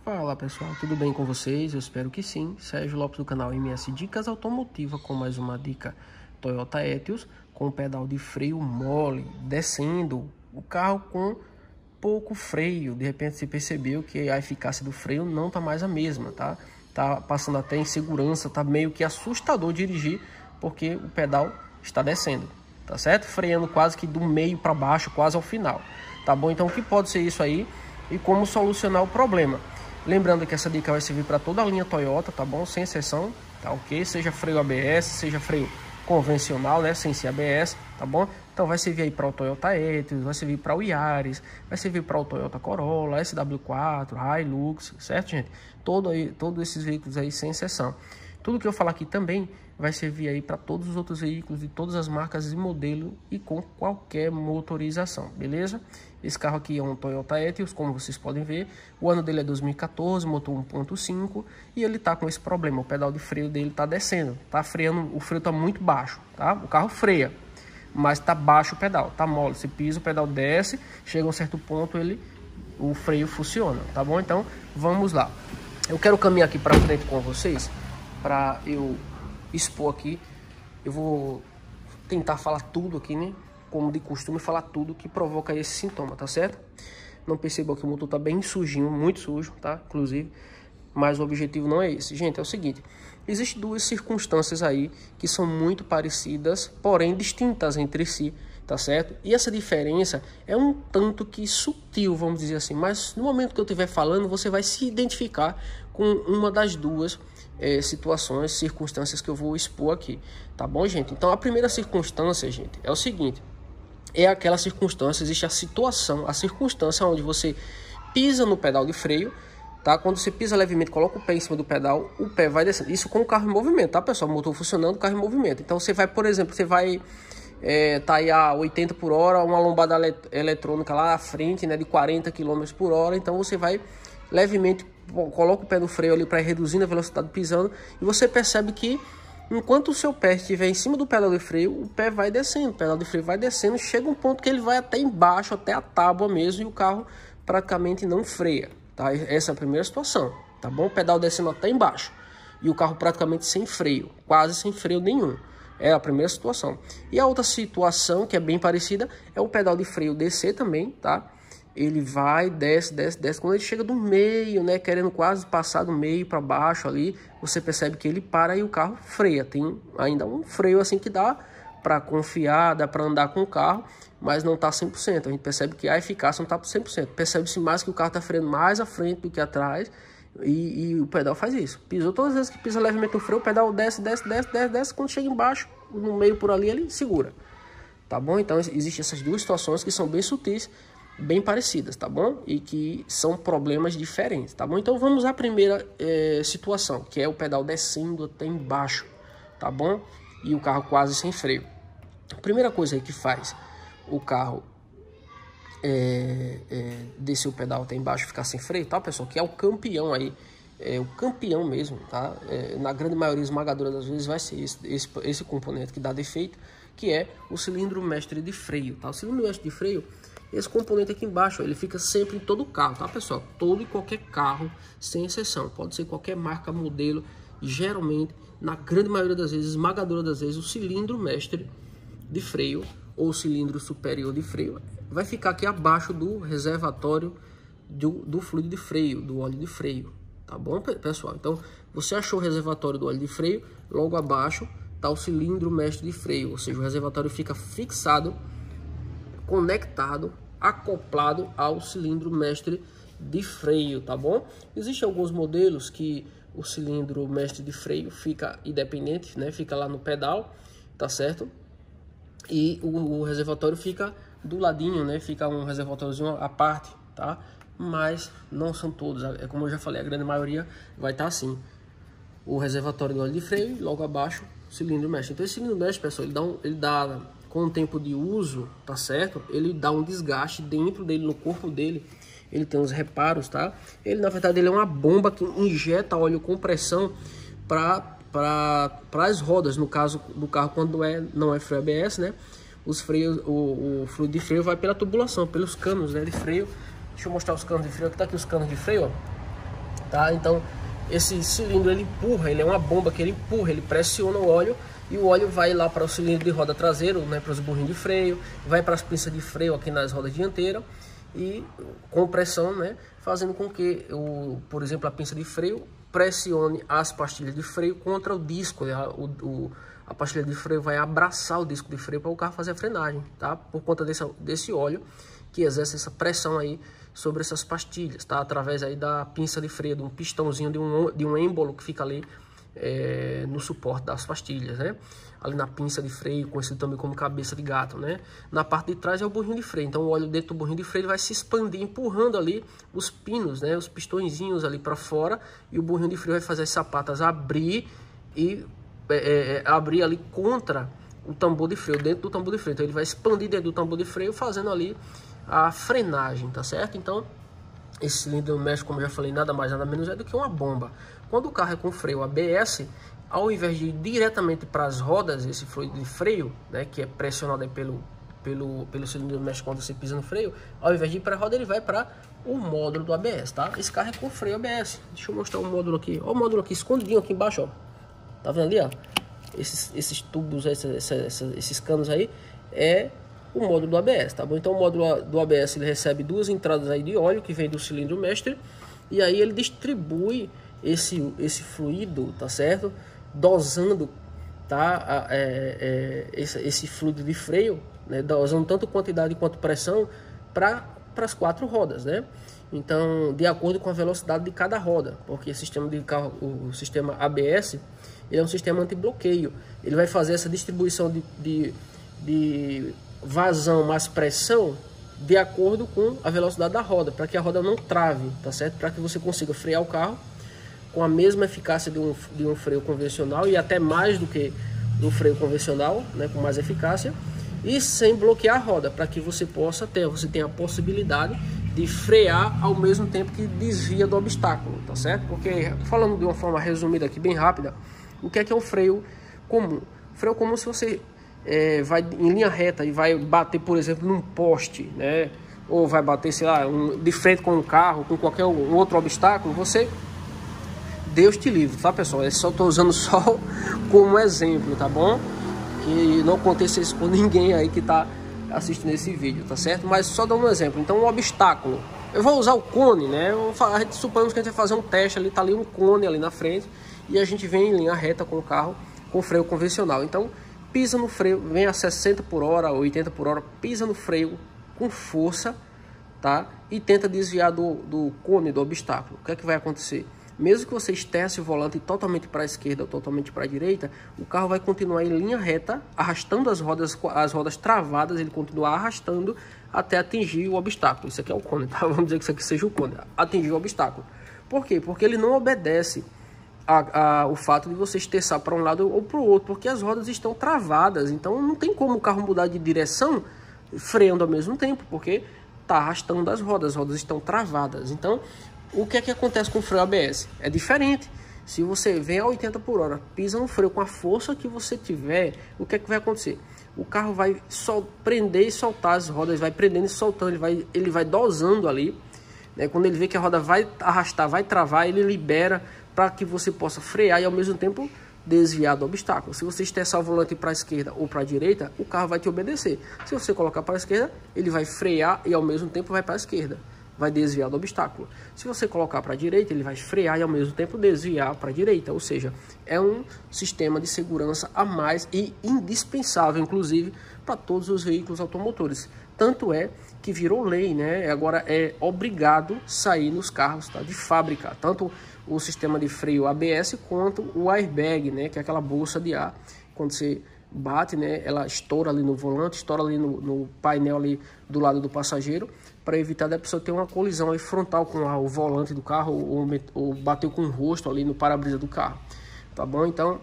Fala pessoal, tudo bem com vocês? Eu espero que sim. Sérgio Lopes do canal MS Dicas Automotiva com mais uma dica Toyota Etios com pedal de freio mole, descendo o carro com pouco freio. De repente você percebeu que a eficácia do freio não tá mais a mesma, tá? Tá passando até insegurança, tá meio que assustador dirigir porque o pedal está descendo, tá certo? Freando quase que do meio para baixo, quase ao final, tá bom? Então o que pode ser isso aí e como solucionar o problema? Lembrando que essa dica vai servir para toda a linha Toyota, tá bom? Sem exceção, tá ok? Seja freio ABS, seja freio convencional, né? Sem ser ABS, tá bom? Então vai servir aí para o Toyota Etios, vai servir para o Yaris, vai servir para o Toyota Corolla, SW4, Hilux, certo, gente? Todos esses veículos aí sem exceção. Tudo que eu falar aqui também vai servir aí para todos os outros veículos de todas as marcas e modelo e com qualquer motorização, beleza? Esse carro aqui é um Toyota Etios, como vocês podem ver. O ano dele é 2014, motor 1.5 e ele tá com esse problema. O pedal de freio dele tá descendo, tá freando, o freio tá muito baixo, tá? O carro freia, mas tá baixo o pedal, tá mole. Você pisa, o pedal desce, chega a um certo ponto, o freio funciona, tá bom? Então, vamos lá. Eu quero caminhar aqui para frente com vocês para eu expor aqui. Eu vou tentar falar tudo aqui, né? Como de costume, falar tudo que provoca esse sintoma, tá certo? Não percebam que o motor tá bem sujinho, muito sujo, tá? Inclusive, mas o objetivo não é esse. Gente, é o seguinte, existem duas circunstâncias aí que são muito parecidas, porém distintas entre si, tá certo? E essa diferença é um tanto que sutil, vamos dizer assim, mas no momento que eu estiver falando, você vai se identificar com uma das duas situações, circunstâncias que eu vou expor aqui, tá bom, gente? Então, a primeira circunstância, gente, é o seguinte, é aquela circunstância, existe a situação, a circunstância onde você pisa no pedal de freio, tá? Quando você pisa levemente, coloca o pé em cima do pedal, o pé vai descendo. Isso com o carro em movimento, tá, pessoal? O motor funcionando, o carro em movimento. Então, você vai, por exemplo, você vai tá aí a 80 por hora, uma lombada eletrônica lá à frente, né, de 40 km por hora. Então, você vai levemente, coloca o pé no freio ali para ir reduzindo a velocidade pisando e você percebe que enquanto o seu pé estiver em cima do pedal de freio, o pé vai descendo, o pedal de freio vai descendo, chega um ponto que ele vai até embaixo, até a tábua mesmo, e o carro praticamente não freia, tá? Essa é a primeira situação, tá bom? O pedal descendo até embaixo e o carro praticamente sem freio, quase sem freio nenhum. É a primeira situação. E a outra situação, que é bem parecida, é o pedal de freio descer também, tá? Ele vai, desce. Quando ele chega do meio, né, querendo quase passar do meio para baixo ali, você percebe que ele para e o carro freia. Tem ainda um freio assim que dá para confiar, dá para andar com o carro, mas não tá 100%. A gente percebe que a eficácia não tá 100%. Percebe-se mais que o carro tá freando mais à frente do que atrás e o pedal faz isso. Pisou todas as vezes que pisa levemente no freio, o pedal desce. Quando chega embaixo, no meio por ali, ele segura. Tá bom? Então, existem essas duas situações que são bem sutis, bem parecidas, tá bom? E que são problemas diferentes, tá bom? Então vamos à primeira situação, que é o pedal descendo até embaixo, tá bom? E o carro quase sem freio. A primeira coisa aí que faz o carro descer o pedal até embaixo e ficar sem freio, tá, pessoal? Que é o campeão aí, o campeão mesmo, tá? Na grande maioria esmagadora das vezes vai ser esse componente que dá defeito, que é o cilindro mestre de freio, tá? O cilindro mestre de freio, esse componente aqui embaixo, ele fica sempre em todo o carro, tá, pessoal? Todo e qualquer carro, sem exceção. Pode ser qualquer marca, modelo. Geralmente, na grande maioria das vezes, esmagadora das vezes, o cilindro mestre de freio ou cilindro superior de freio vai ficar aqui abaixo do reservatório do fluido de freio, do óleo de freio, tá bom, pessoal? Então, você achou o reservatório do óleo de freio, logo abaixo tá o cilindro mestre de freio, ou seja, o reservatório fica fixado, conectado, acoplado ao cilindro mestre de freio, tá bom? Existem alguns modelos que o cilindro mestre de freio fica independente, né? Fica lá no pedal, tá certo? E o reservatório fica do ladinho, né? Fica um reservatóriozinho à parte, tá? Mas não são todos, é como eu já falei, a grande maioria vai estar assim. O reservatório do óleo de freio e logo abaixo o cilindro mestre. Então esse cilindro mestre, pessoal, ele dá com o tempo de uso, tá certo? Ele dá um desgaste dentro dele, no corpo dele. Ele tem uns reparos, tá? Ele, na verdade, ele é uma bomba que injeta óleo com pressão para as rodas, no caso do carro, quando não é freio ABS, né? Os freios, o fluido de freio vai pela tubulação, pelos canos, né, de freio. Deixa eu mostrar os canos de freio. Aqui tá aqui os canos de freio, ó. tá? Então esse cilindro ele empurra, ele é uma bomba que ele empurra, ele pressiona o óleo e o óleo vai lá para o cilindro de roda traseiro, né, para os burrinhos de freio, vai para as pinças de freio aqui nas rodas dianteiras e com pressão, né, fazendo com que, por exemplo, a pinça de freio pressione as pastilhas de freio contra o disco, né, a pastilha de freio vai abraçar o disco de freio para o carro fazer a frenagem, tá? Por conta desse óleo que exerce essa pressão aí sobre essas pastilhas, tá? Através aí da pinça de freio, de um pistãozinho, de um êmbolo que fica ali no suporte das pastilhas, né? Ali na pinça de freio, conhecido também como cabeça de gato, né? Na parte de trás é o burrinho de freio, então o óleo dentro do burrinho de freio vai se expandir, empurrando ali os pinos, né? Os pistõezinhos ali para fora, e o burrinho de freio vai fazer as sapatas abrir e abrir ali contra o tambor de freio, dentro do tambor de freio. Então ele vai expandir dentro do tambor de freio, fazendo ali a frenagem, tá certo? Então esse cilindro mexe, como eu já falei, nada mais nada menos é do que uma bomba. Quando o carro é com freio ABS, ao invés de ir diretamente para as rodas, esse fluido de freio, né, que é pressionado aí pelo cilindro mexe quando você pisa no freio, ao invés de ir para a roda, ele vai para o módulo do ABS, tá? Esse carro é com freio ABS. Deixa eu mostrar o módulo aqui. Olha o módulo aqui, escondidinho aqui embaixo, ó. Tá vendo ali, ó? Esses tubos, esses canos aí, é o módulo do ABS, tá bom? Então o módulo do ABS ele recebe duas entradas aí de óleo que vem do cilindro mestre, e aí ele distribui esse fluido, tá certo? Dosando, tá? Esse fluido de freio, né? Dosando tanto quantidade quanto pressão para as quatro rodas, né? Então, de acordo com a velocidade de cada roda, porque o sistema ABS, ele é um sistema anti-bloqueio. Ele vai fazer essa distribuição de vazão mais pressão de acordo com a velocidade da roda, para que a roda não trave, tá certo? Para que você consiga frear o carro com a mesma eficácia de um freio convencional, e até mais do que um freio convencional, né, com mais eficácia, e sem bloquear a roda, para que você tenha a possibilidade de frear ao mesmo tempo que desvia do obstáculo, tá certo? Porque, falando de uma forma resumida aqui, bem rápida, o que é um freio comum? Freio comum, se você vai em linha reta e vai bater, por exemplo, num poste, né? Ou vai bater, sei lá, de frente com um carro, com qualquer outro obstáculo, Deus te livre, tá, pessoal? Eu só tô usando só como exemplo, tá bom? Que não aconteça isso com ninguém aí que tá assistindo esse vídeo, tá certo? Mas só dando um exemplo. Então, um obstáculo, eu vou usar o cone, né? Suponhamos que a gente vai fazer um teste ali, tá ali um cone ali na frente, e a gente vem em linha reta com o carro com freio convencional. Então, pisa no freio, vem a 60 por hora, 80 por hora, pisa no freio com força, tá? E tenta desviar do cone, do obstáculo. O que é que vai acontecer? Mesmo que você estesse o volante totalmente para a esquerda ou totalmente para a direita, o carro vai continuar em linha reta, arrastando as rodas travadas, ele continua arrastando até atingir o obstáculo. Isso aqui é o cone, tá? Vamos dizer que isso aqui seja o cone, atingir o obstáculo. Por quê? Porque ele não obedece o fato de você esterçar para um lado ou para o outro, porque as rodas estão travadas. Então não tem como o carro mudar de direção freando ao mesmo tempo, porque está arrastando as rodas estão travadas. Então, o que é que acontece com o freio ABS? É diferente. Se você vem a 80 por hora, pisa no freio com a força que você tiver, o que é que vai acontecer? O carro vai só prender e soltar as rodas, vai prendendo e soltando, ele vai dosando ali, né? Quando ele vê que a roda vai arrastar, vai travar, ele libera para que você possa frear e ao mesmo tempo desviar do obstáculo. Se você esterçar o volante para a esquerda ou para a direita, o carro vai te obedecer. Se você colocar para a esquerda, ele vai frear e ao mesmo tempo vai para a esquerda, vai desviar do obstáculo. Se você colocar para a direita, ele vai frear e ao mesmo tempo desviar para a direita. Ou seja, é um sistema de segurança a mais e indispensável, inclusive, para todos os veículos automotores. Tanto é que virou lei, né? Agora é obrigado sair nos carros, tá? De fábrica, tanto o sistema de freio ABS quanto o airbag, né? Que é aquela bolsa de ar. Quando você bate, né? Ela estoura ali no volante, estoura ali no painel ali do lado do passageiro, para evitar da pessoa ter uma colisão aí frontal com o volante do carro ou bater com o rosto ali no para-brisa do carro, tá bom? Então,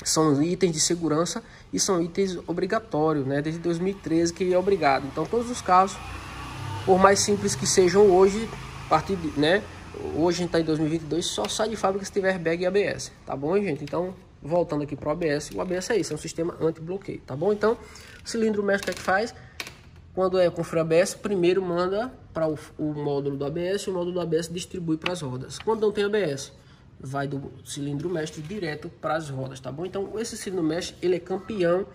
são itens de segurança e são itens obrigatórios, né? Desde 2013 que é obrigado. Então, todos os carros, por mais simples que sejam hoje, né? Hoje a gente está em 2022, só sai de fábrica se tiver airbag e ABS, tá bom, gente? Então, voltando aqui para o ABS é isso, é um sistema anti-bloqueio, tá bom? Então, o cilindro mestre, o que é que faz? Quando é com freio ABS, primeiro manda para o módulo do ABS, e o módulo do ABS distribui para as rodas. Quando não tem ABS, vai do cilindro mestre direto para as rodas, tá bom? Então esse cilindro mestre, ele é campeão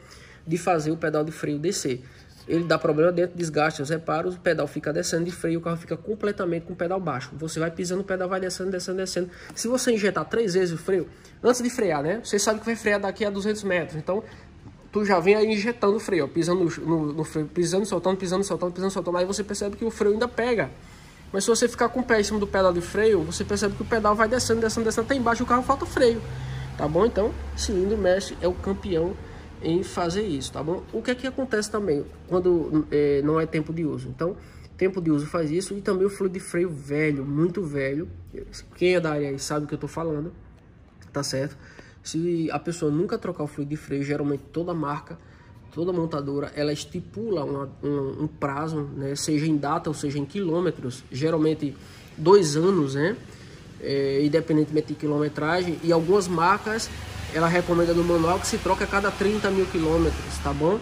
de fazer o pedal de freio descer. Ele dá problema dentro, desgaste os reparos, o pedal fica descendo de freio, o carro fica completamente com o pedal baixo. Você vai pisando, o pedal vai descendo, descendo, descendo. Se você injetar 3 vezes o freio, antes de frear, né? Você sabe que vai frear daqui a 200 metros, então tu já vem aí injetando o freio, ó, pisando no freio, pisando, soltando, pisando, soltando, pisando, soltando. Aí você percebe que o freio ainda pega. Mas se você ficar com o pé em cima do pedal de freio, você percebe que o pedal vai descendo, descendo, descendo, até embaixo o carro falta freio, tá bom? Então, cilindro mestre é o campeão em fazer isso, tá bom? O que é que acontece também quando não é tempo de uso? Então, tempo de uso faz isso, e também o fluido de freio velho, muito velho. Quem é da área aí sabe o que eu tô falando, tá certo? Se a pessoa nunca trocar o fluido de freio, geralmente toda marca, toda montadora, ela estipula um prazo, né? Seja em data ou seja em quilômetros, geralmente 2 anos, né? Independentemente de quilometragem, e algumas marcas, ela recomenda no manual que se troca a cada 30 mil quilômetros, tá bom?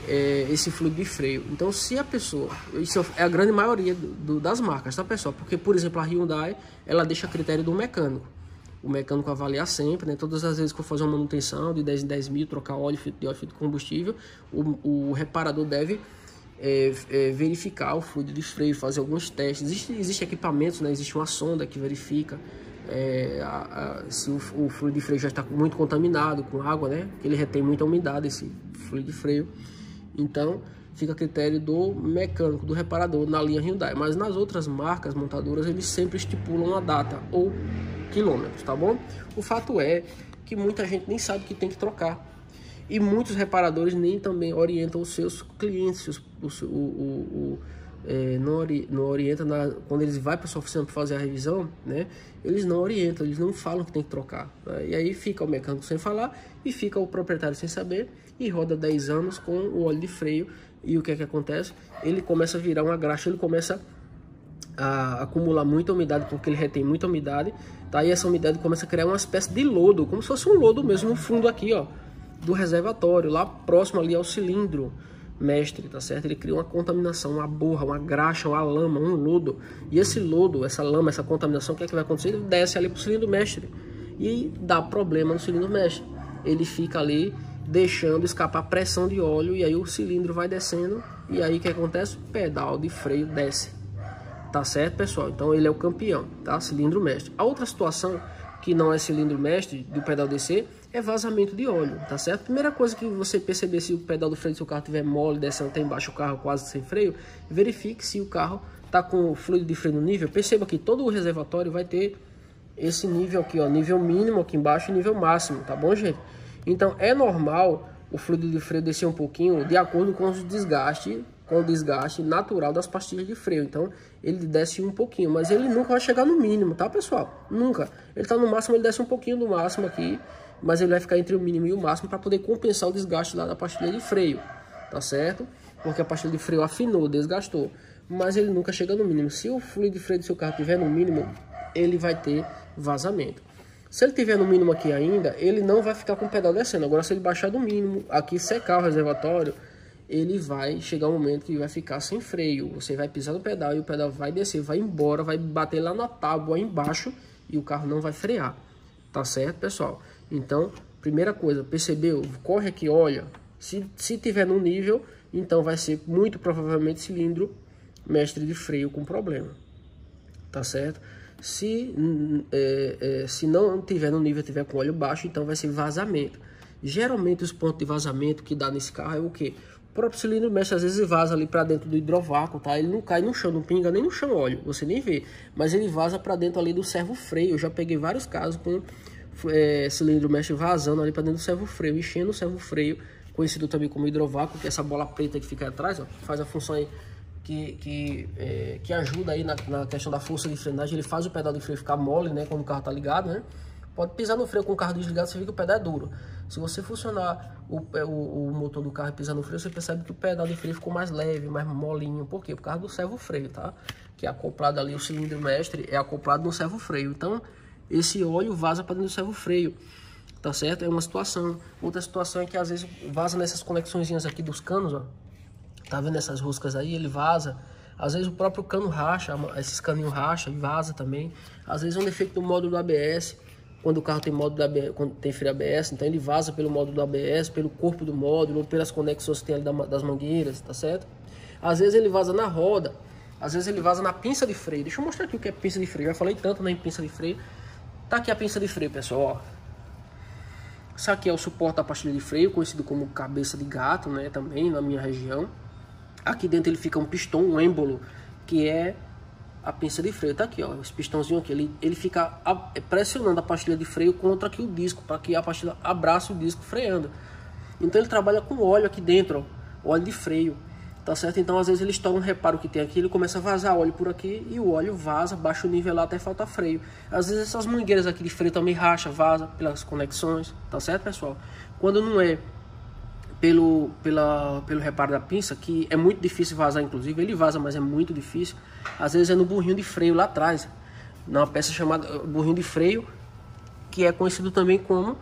Esse fluido de freio. Então, se a pessoa, isso é a grande maioria das marcas, tá, pessoal? Porque, por exemplo, a Hyundai, ela deixa a critério do mecânico. O mecânico avaliar sempre, né? Todas as vezes que eu fazer uma manutenção de 10 em 10 mil, trocar óleo, filtro de combustível, o reparador deve verificar o fluido de freio, fazer alguns testes. Existe equipamentos, né? Existe uma sonda que verifica se o fluido de freio já está muito contaminado com água, né? Que ele retém muita umidade, esse fluido de freio. Então, fica a critério do mecânico, do reparador na linha Hyundai. Mas nas outras marcas montadoras, eles sempre estipulam a data ou quilômetros, tá bom? O fato é que muita gente nem sabe que tem que trocar. E muitos reparadores nem também orientam os seus clientes, não orienta quando eles vão para a sua oficina para fazer a revisão, né? Eles não orientam, eles não falam que tem que trocar, né? E aí fica o mecânico sem falar e fica o proprietário sem saber e roda 10 anos com o óleo de freio. E o que é que acontece? Ele começa a virar uma graxa, ele começa a acumular muita umidade, porque ele retém muita umidade, tá? E essa umidade começa a criar uma espécie de lodo, como se fosse um lodo mesmo no fundo aqui, ó, do reservatório, lá próximo ali ao cilindro mestre, tá certo? Ele cria uma contaminação, uma borra, uma graxa, uma lama, um lodo. E esse lodo, essa lama, essa contaminação, o que é que vai acontecer? Ele desce ali pro cilindro mestre e dá problema no cilindro mestre. Ele fica ali deixando escapar pressão de óleo, e aí o cilindro vai descendo, e aí o que acontece? O pedal de freio desce. Tá certo, pessoal? Então ele é o campeão, tá? Cilindro mestre. A outra situação que não é cilindro mestre do pedal descer é vazamento de óleo, tá certo? Primeira coisa que você perceber se o pedal do freio do seu carro estiver mole, descendo até embaixo, o carro quase sem freio, verifique se o carro tá com o fluido de freio no nível. Perceba que todo o reservatório vai ter esse nível aqui, ó, nível mínimo aqui embaixo e nível máximo, tá bom, gente? Então é normal o fluido de freio descer um pouquinho de acordo com o desgaste natural das pastilhas de freio. Então ele desce um pouquinho, mas ele nunca vai chegar no mínimo, tá, pessoal? Nunca. Ele tá no máximo, ele desce um pouquinho do máximo aqui, mas ele vai ficar entre o mínimo e o máximo para poder compensar o desgaste lá da pastilha de freio, tá certo? Porque a pastilha de freio afinou, desgastou, mas ele nunca chega no mínimo. Se o fluido de freio do seu carro estiver no mínimo, ele vai ter vazamento. Se ele estiver no mínimo aqui ainda, ele não vai ficar com o pedal descendo. Agora, se ele baixar do mínimo, aqui secar o reservatório, ele vai chegar um momento que vai ficar sem freio. Você vai pisar no pedal e o pedal vai descer, vai embora, vai bater lá na tábua embaixo e o carro não vai frear. Tá certo, pessoal? Então, primeira coisa, percebeu? Corre aqui, olha. Se tiver no nível, então vai ser muito provavelmente cilindro mestre de freio com problema. Tá certo? Se não tiver no nível, tiver com óleo baixo, então vai ser vazamento. Geralmente os pontos de vazamento que dá nesse carro é o que? O próprio cilindro mestre às vezes vaza ali para dentro do hidrovácuo, tá? Ele não cai no chão, não pinga nem no chão óleo, você nem vê. Mas ele vaza para dentro ali do servo freio. Eu já peguei vários casos com cilindro mestre vazando ali para dentro do servo freio, enchendo o servo freio, conhecido também como hidrovácuo, que é essa bola preta que fica atrás, ó, faz a função aí que ajuda aí na questão da força de frenagem. Ele faz o pedal de freio ficar mole, né, quando o carro tá ligado, né? Pode pisar no freio com o carro desligado, você vê que o pedal é duro. Se você funcionar o motor do carro e pisar no freio, você percebe que o pedal de freio ficou mais leve, mais molinho. Por quê? Por causa do servo freio, tá? Que é acoplado ali, o cilindro mestre é acoplado no servo freio. Então, esse óleo vaza para dentro do servo freio, tá certo? É uma situação. Outra situação é que às vezes vaza nessas conexõezinhas aqui dos canos, ó. Tá vendo essas roscas aí? Ele vaza. Às vezes o próprio cano racha, esses caninhos racha e vaza também. Às vezes é um defeito do módulo do ABS, quando o carro tem módulo ABS, quando tem freio ABS, então ele vaza pelo módulo do ABS, pelo corpo do módulo, ou pelas conexões que tem ali das mangueiras, tá certo? Às vezes ele vaza na roda, às vezes ele vaza na pinça de freio. Deixa eu mostrar aqui o que é pinça de freio. Já falei tanto em pinça de freio. Tá aqui a pinça de freio, pessoal, ó. Isso aqui é o suporte da pastilha de freio, conhecido como cabeça de gato, né, também na minha região. Aqui dentro ele fica um pistão, um êmbolo, que é a pinça de freio. Tá aqui, ó, esse pistãozinho aqui, ele fica pressionando a pastilha de freio contra aqui o disco, para que a pastilha abrace o disco freando. Então ele trabalha com óleo aqui dentro, ó, óleo de freio, tá certo? Então às vezes ele estoura um reparo que tem aqui, ele começa a vazar óleo por aqui e o óleo vaza, baixa o nível lá até falta freio. Às vezes essas mangueiras aqui de freio também racha, vaza pelas conexões, tá certo, pessoal? Quando não é pelo reparo da pinça, que é muito difícil vazar, inclusive ele vaza, mas é muito difícil. Às vezes é no burrinho de freio lá atrás, numa peça chamada burrinho de freio, que é conhecido também como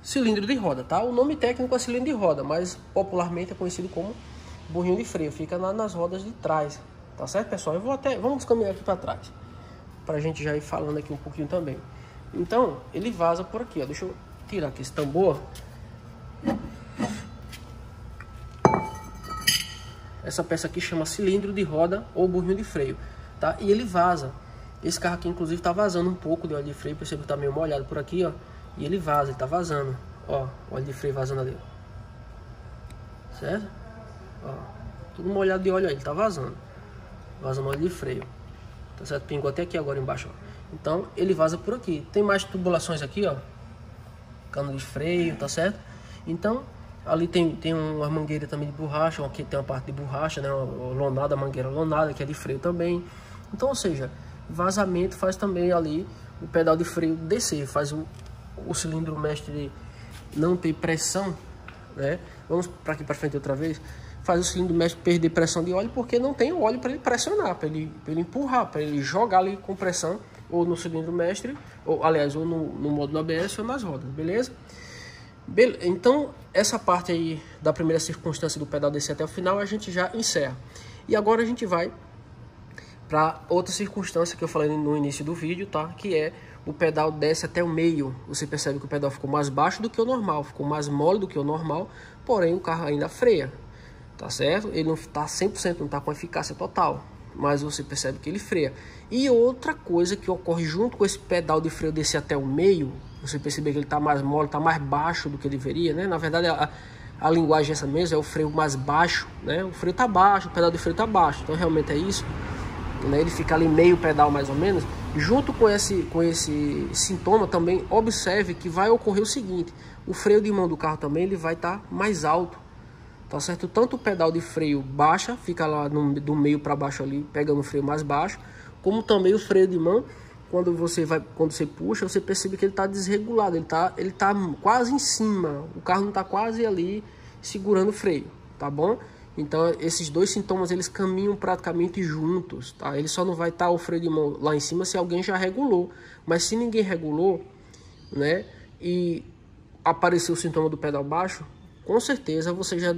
cilindro de roda, tá? O nome técnico é cilindro de roda, mas popularmente é conhecido como burrinho de freio, fica nas rodas de trás, tá certo, pessoal? Vamos caminhar aqui para trás, pra gente já ir falando aqui um pouquinho também. Então, ele vaza por aqui, ó. Deixa eu tirar aqui esse tambor. Essa peça aqui chama cilindro de roda ou burrinho de freio, tá? E ele vaza. Esse carro aqui, inclusive, tá vazando um pouco de óleo de freio. Percebo que tá meio molhado por aqui, ó. E ele vaza, ele tá vazando. Ó, óleo de freio vazando ali. Certo? Ó, tudo molhado de óleo aí, ele tá vazando. Vazando óleo de freio. Tá certo? Pingou até aqui agora embaixo, ó. Então, ele vaza por aqui. Tem mais tubulações aqui, ó. Cano de freio, tá certo? Então, ali tem uma mangueira também de borracha. Aqui tem uma parte de borracha, né? Uma lonada, mangueira lonada, que é de freio também. Então, ou seja, vazamento faz também ali o pedal de freio descer. Faz o cilindro mestre não ter pressão, né? Vamos para aqui para frente outra vez. Faz o cilindro mestre perder pressão de óleo, porque não tem óleo para ele pressionar, para ele empurrar, para ele jogar ali com pressão, ou no cilindro mestre, ou aliás, ou no módulo ABS ou nas rodas, beleza? Então, essa parte aí da primeira circunstância do pedal descer até o final, a gente já encerra. E agora a gente vai para outra circunstância que eu falei no início do vídeo, tá? Que é o pedal desce até o meio. Você percebe que o pedal ficou mais baixo do que o normal, ficou mais mole do que o normal, porém o carro ainda freia, tá certo? Ele não está 100%, não está com eficácia total, mas você percebe que ele freia. E outra coisa que ocorre junto com esse pedal de freio descer até o meio, você percebe que ele está mais mole, está mais baixo do que deveria, né? Na verdade, a linguagem é essa mesmo, é o freio mais baixo, né? O freio está baixo, o pedal de freio está baixo, então realmente é isso, né? Ele fica ali meio pedal mais ou menos. Junto com esse sintoma também, observe que vai ocorrer o seguinte: o freio de mão do carro também ele vai estar mais alto, tá certo? Tanto o pedal de freio baixa, fica lá do meio para baixo ali, pegando o freio mais baixo, como também o freio de mão, quando você puxa, você percebe que ele está desregulado, ele tá quase em cima, o carro não está quase ali segurando o freio, tá bom? Então esses dois sintomas eles caminham praticamente juntos, tá? Ele só não vai estar o freio de mão lá em cima se alguém já regulou, mas se ninguém regulou, né, e apareceu o sintoma do pedal baixo, com certeza você já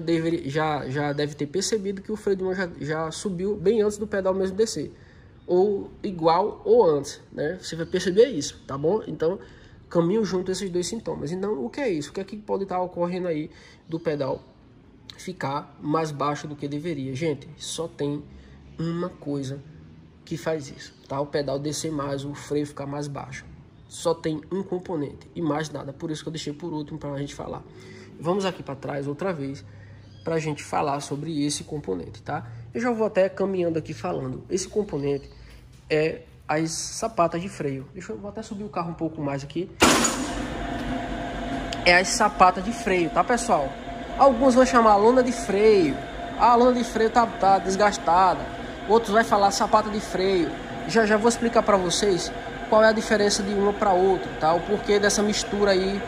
deve ter percebido que o freio de mão já subiu bem antes do pedal mesmo descer, ou igual ou antes, né? Você vai perceber isso, tá bom? Então caminham junto esses dois sintomas. Então o que é isso? O que é que pode estar ocorrendo aí do pedal ficar mais baixo do que deveria? Gente, só tem uma coisa que faz isso, tá? O pedal descer mais, o freio ficar mais baixo. Só tem um componente e mais nada. Por isso que eu deixei por último para a gente falar. Vamos aqui para trás outra vez para a gente falar sobre esse componente, tá? Eu já vou até caminhando aqui falando. Esse componente é as sapatas de freio. Vou até subir o carro um pouco mais aqui. É as sapatas de freio, tá, pessoal? Alguns vão chamar lona de freio. A lona de freio tá desgastada. Outros vai falar sapata de freio. Já vou explicar para vocês qual é a diferença de uma para outra, tá? O porquê dessa mistura aí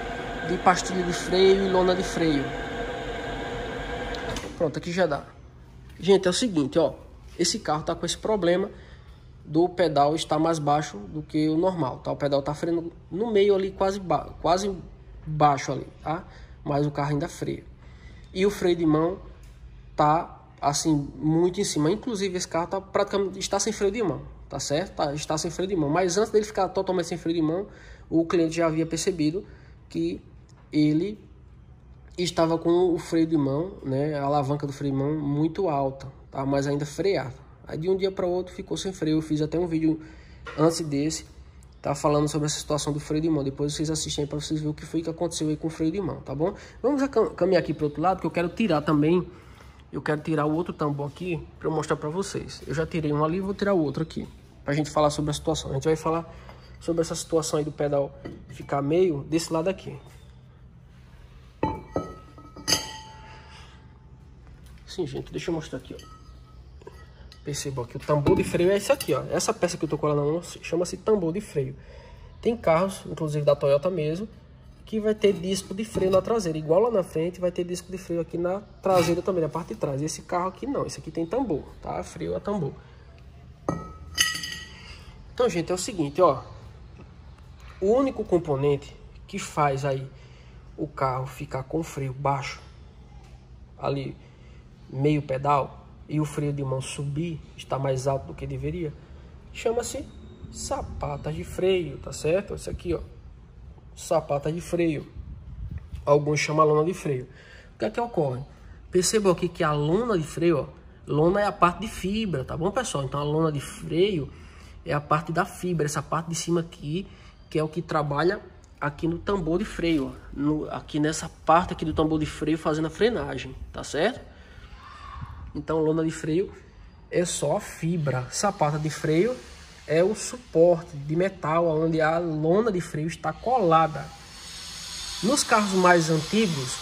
de pastilha de freio e lona de freio. Pronto, aqui já dá. Gente, é o seguinte, ó. Esse carro tá com esse problema do pedal estar mais baixo do que o normal, tá? O pedal tá freando no meio ali, quase baixo ali, tá? Mas o carro ainda freia. E o freio de mão tá assim, muito em cima. Inclusive, esse carro praticamente está sem freio de mão, tá certo? Está sem freio de mão. Mas antes dele ficar totalmente sem freio de mão, o cliente já havia percebido que ele estava com o freio de mão, né, a alavanca do freio de mão muito alta, tá? Mas ainda freava. Aí de um dia para o outro ficou sem freio. Eu fiz até um vídeo antes desse, tá, falando sobre essa situação do freio de mão. Depois vocês assistem para vocês verem o que foi que aconteceu aí com o freio de mão, tá bom? Vamos caminhar aqui para o outro lado, que eu quero tirar também. Eu quero tirar o outro tambor aqui para eu mostrar para vocês. Eu já tirei um ali, vou tirar o outro aqui, para a gente falar sobre a situação. A gente vai falar sobre essa situação aí do pedal ficar meio desse lado aqui. Sim, gente, deixa eu mostrar aqui, ó. Perceba que o tambor de freio é esse aqui, ó. Essa peça que eu tô colando na mão chama-se tambor de freio. Tem carros, inclusive da Toyota mesmo, que vai ter disco de freio na traseira. Igual lá na frente, vai ter disco de freio aqui na traseira também, na parte de trás. E esse carro aqui não, esse aqui tem tambor, tá? Freio a tambor. Então, gente, é o seguinte, ó. O único componente que faz aí o carro ficar com o freio baixo, ali, meio pedal, e o freio de mão subir, está mais alto do que deveria, chama-se sapata de freio, tá certo? Esse aqui, ó, sapata de freio. Alguns chamam a lona de freio. O que é que ocorre? Percebam aqui que a lona de freio, ó, lona é a parte de fibra, tá bom, pessoal? Então a lona de freio é a parte da fibra, essa parte de cima aqui, que é o que trabalha aqui no tambor de freio, ó, aqui nessa parte aqui do tambor de freio, fazendo a frenagem, tá certo? Então lona de freio é só a fibra, sapata de freio é o suporte de metal onde a lona de freio está colada. Nos carros mais antigos,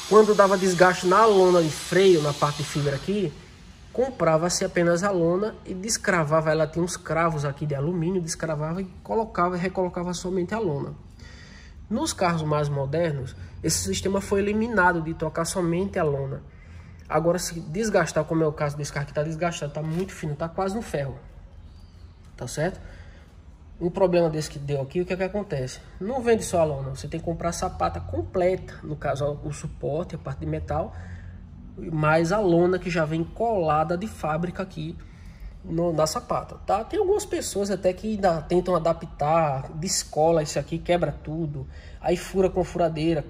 quando dava desgaste na lona de freio, na parte de fibra aqui, comprava-se apenas a lona e descravava, ela tinha uns cravos aqui de alumínio, descravava e colocava e recolocava somente a lona. Nos carros mais modernos, esse sistema foi eliminado de trocar somente a lona. Agora, se desgastar, como é o caso desse carro que está desgastado, está muito fino, está quase no ferro, tá certo? Um problema desse que deu aqui, o que é que acontece? Não vende só a lona, você tem que comprar a sapata completa, no caso o suporte, a parte de metal, mais a lona que já vem colada de fábrica aqui na sapata, tá? Tem algumas pessoas até que ainda tentam adaptar, descola isso aqui, quebra tudo, aí fura com furadeira,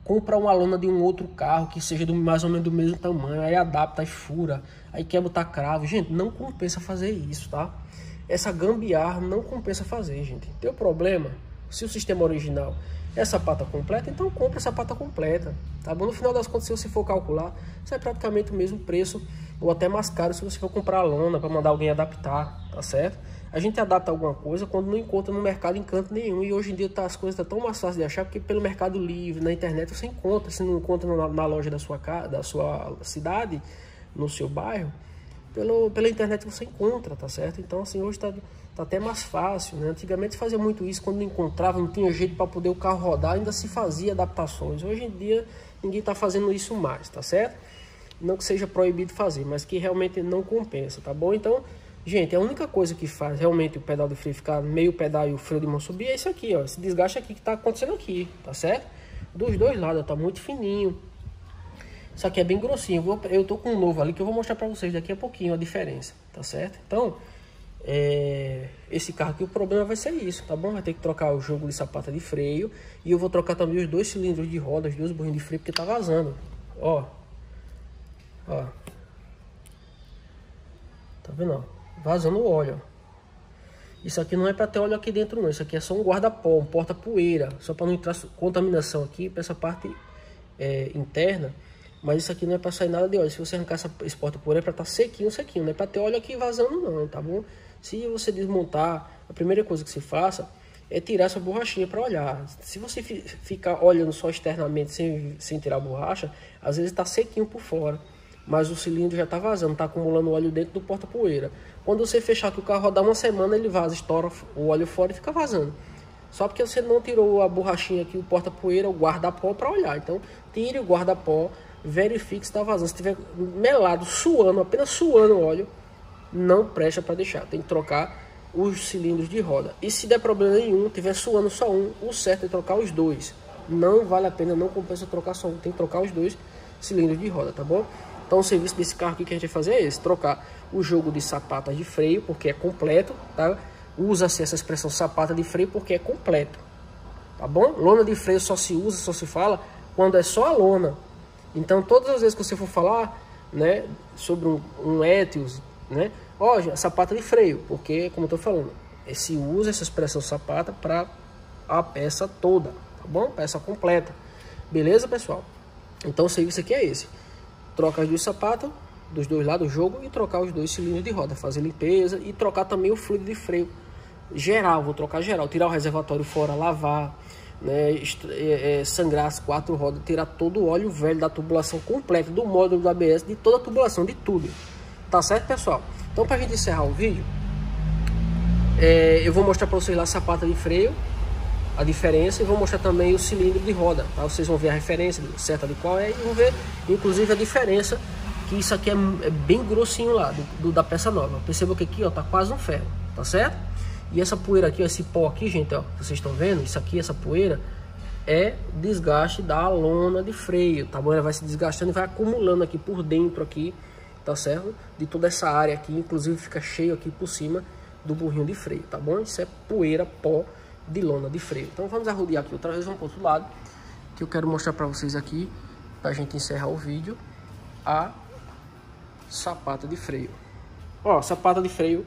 compra uma lona de um outro carro que seja mais ou menos do mesmo tamanho, aí adapta, aí fura, aí quer botar cravo. Gente, não compensa fazer isso, tá? Essa gambiarra não compensa fazer, gente. Tem o problema, se o sistema original é sapata completa, então compra a sapata completa, tá bom? No final das contas, se você for calcular, sai praticamente o mesmo preço, ou até mais caro se você for comprar a lona para mandar alguém adaptar, tá certo? A gente adapta alguma coisa quando não encontra no mercado em canto nenhum, e hoje em dia as coisas estão tão mais fáceis de achar, porque pelo Mercado Livre, na internet você encontra, se não encontra na loja da sua cidade, no seu bairro, pela internet você encontra, tá certo? Então assim, hoje tá até mais fácil, né? Antigamente se fazia muito isso, quando não encontrava, não tinha jeito para poder o carro rodar, ainda se fazia adaptações. Hoje em dia ninguém tá fazendo isso mais, tá certo? Não que seja proibido fazer, mas que realmente não compensa, tá bom? Então, gente, a única coisa que faz realmente o pedal de freio ficar meio pedal e o freio de mão subir é isso aqui, ó, esse desgaste aqui que tá acontecendo aqui, tá certo? Dos dois lados, tá muito fininho. Isso aqui é bem grossinho. Eu tô com um novo ali que eu vou mostrar pra vocês daqui a pouquinho a diferença, tá certo? Então, esse carro aqui, o problema vai ser isso, tá bom? Vai ter que trocar o jogo de sapata de freio. E eu vou trocar também os dois cilindros de roda, as duas borrinhas de freio, porque tá vazando. Ó. Ó. Tá vendo, ó? Vazando o óleo, ó. Isso aqui não é para ter óleo aqui dentro não. Isso aqui é só um guarda-pó, um porta-poeira. Só para não entrar contaminação aqui para essa parte interna. Mas isso aqui não é para sair nada de óleo. Se você arrancar esse porta-poeira é para estar sequinho. Não é para ter óleo aqui vazando não, tá bom? Se você desmontar, a primeira coisa que você faça é tirar essa borrachinha para olhar. Se você ficar olhando só externamente sem tirar a borracha, às vezes está sequinho por fora. Mas o cilindro já está vazando, está acumulando óleo dentro do porta-poeira. Quando você fechar que o carro rodar uma semana, ele vaza, estoura o óleo fora e fica vazando. Só porque você não tirou a borrachinha aqui, o porta-poeira, o guarda-pó para olhar. Então, tire o guarda-pó, verifique se está vazando. Se estiver melado, suando, apenas suando o óleo, não presta para deixar. Tem que trocar os cilindros de roda. E se der problema nenhum, estiver suando só um, o certo é trocar os dois. Não vale a pena, não compensa trocar só um. Tem que trocar os dois cilindros de roda, tá bom? Então o serviço desse carro aqui que a gente vai fazer é esse: trocar o jogo de sapatas de freio, porque é completo, tá? Usa-se essa expressão sapata de freio porque é completo, tá bom? Lona de freio só se usa, só se fala quando é só a lona. Então todas as vezes que você for falar, né, sobre um Etios, né, ó, sapata de freio, porque como eu tô falando, se usa essa expressão sapata para a peça toda, tá bom? Peça completa. Beleza, pessoal? Então o serviço aqui é esse: trocar as duas sapatas dos dois lados do jogo e trocar os dois cilindros de roda, fazer limpeza e trocar também o fluido de freio geral. Vou trocar geral, tirar o reservatório fora, lavar, né, sangrar as 4 rodas, tirar todo o óleo velho da tubulação completa, do módulo do ABS, de toda a tubulação, de tudo. Tá certo, pessoal? Então, pra gente encerrar o vídeo, eu vou mostrar para vocês lá a sapata de freio, a diferença, e vou mostrar também o cilindro de roda, tá? Vocês vão ver a referência certa de qual é, e vão ver inclusive a diferença, que isso aqui é bem grossinho lá da peça nova. Perceba que aqui, ó, tá quase um ferro, tá certo? E essa poeira aqui, ó, esse pó aqui, gente, ó, vocês estão vendo? Isso aqui, essa poeira é desgaste da lona de freio, tá bom? Ela vai se desgastando e vai acumulando aqui por dentro aqui, tá certo? De toda essa área aqui, inclusive fica cheio aqui por cima do burrinho de freio, tá bom? Isso é poeira, pó de lona de freio. Então vamos arrodear aqui outra vez, vamos para o outro lado, que eu quero mostrar para vocês aqui, pra gente encerrar o vídeo, a sapata de freio. Ó, sapata de freio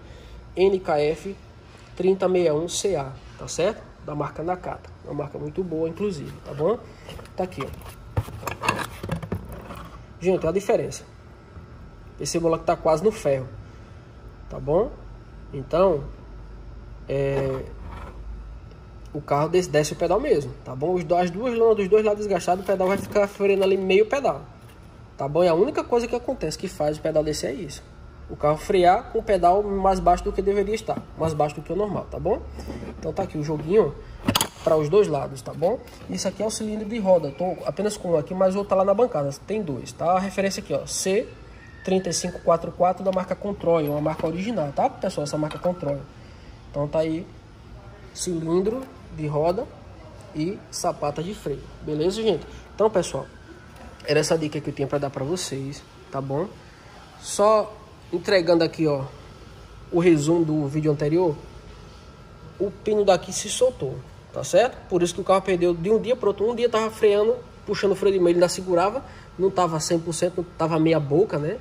NKF 3061CA, tá certo? Da marca Nakata, uma marca muito boa inclusive, tá bom? Tá aqui, ó. Gente, olha a diferença. Perceba lá que tá quase no ferro, tá bom? Então, o carro desce o pedal mesmo, tá bom? As duas lonas dos dois lados desgastados, o pedal vai ficar freando ali meio pedal, tá bom? E a única coisa que acontece que faz o pedal descer é isso: o carro frear com o pedal mais baixo do que deveria estar, mais baixo do que o normal, tá bom? Então tá aqui o joguinho para os dois lados, tá bom? Isso aqui é o cilindro de roda, tô apenas com um aqui, mas o outro tá lá na bancada, tem dois, tá? A referência aqui, ó, C3544 da marca Control, uma marca original, tá, pessoal? Essa marca Control. Então tá aí cilindro de roda e sapata de freio, beleza, gente? Então, pessoal, era essa dica que eu tinha para dar para vocês, tá bom? Só entregando aqui, ó, o resumo do vídeo anterior. O pino daqui se soltou, tá certo? Por isso que o carro perdeu de um dia para outro. Um dia tava freando, puxando o freio de mão, ele ainda segurava, não tava 100%, não tava meia boca, né?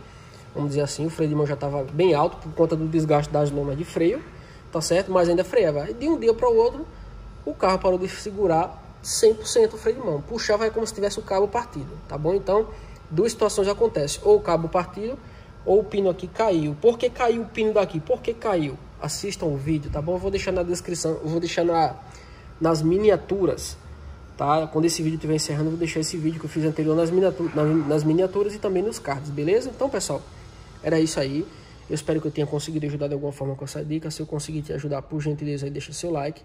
Vamos dizer assim, o freio de mão já tava bem alto por conta do desgaste das lonas de freio, tá certo? Mas ainda freava. E de um dia para o outro, o carro parou de segurar 100% o freio de mão. Puxava como se tivesse o cabo partido, tá bom? Então, duas situações acontecem: ou o cabo partido, ou o pino aqui caiu. Por que caiu o pino daqui? Por que caiu? Assistam o vídeo, tá bom? Eu vou deixar na descrição, eu vou deixar nas miniaturas, tá? Quando esse vídeo estiver encerrando, eu vou deixar esse vídeo que eu fiz anterior nas miniaturas e também nos cards, beleza? Então, pessoal, era isso aí. Eu espero que eu tenha conseguido ajudar de alguma forma com essa dica. Se eu conseguir te ajudar, por gentileza, aí deixa seu like.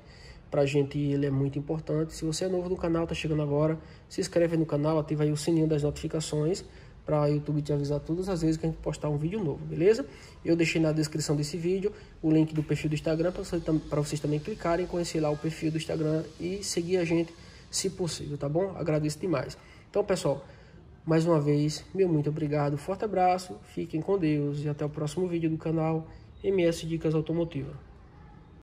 Pra gente ele é muito importante. Se você é novo no canal, tá chegando agora, se inscreve no canal, ativa aí o sininho das notificações para o YouTube te avisar todas as vezes que a gente postar um vídeo novo, beleza? Eu deixei na descrição desse vídeo o link do perfil do Instagram para vocês também clicarem, conhecer lá o perfil do Instagram e seguir a gente se possível, tá bom? Agradeço demais. Então, pessoal, mais uma vez, meu muito obrigado, forte abraço, fiquem com Deus e até o próximo vídeo do canal MS Dicas Automotivas.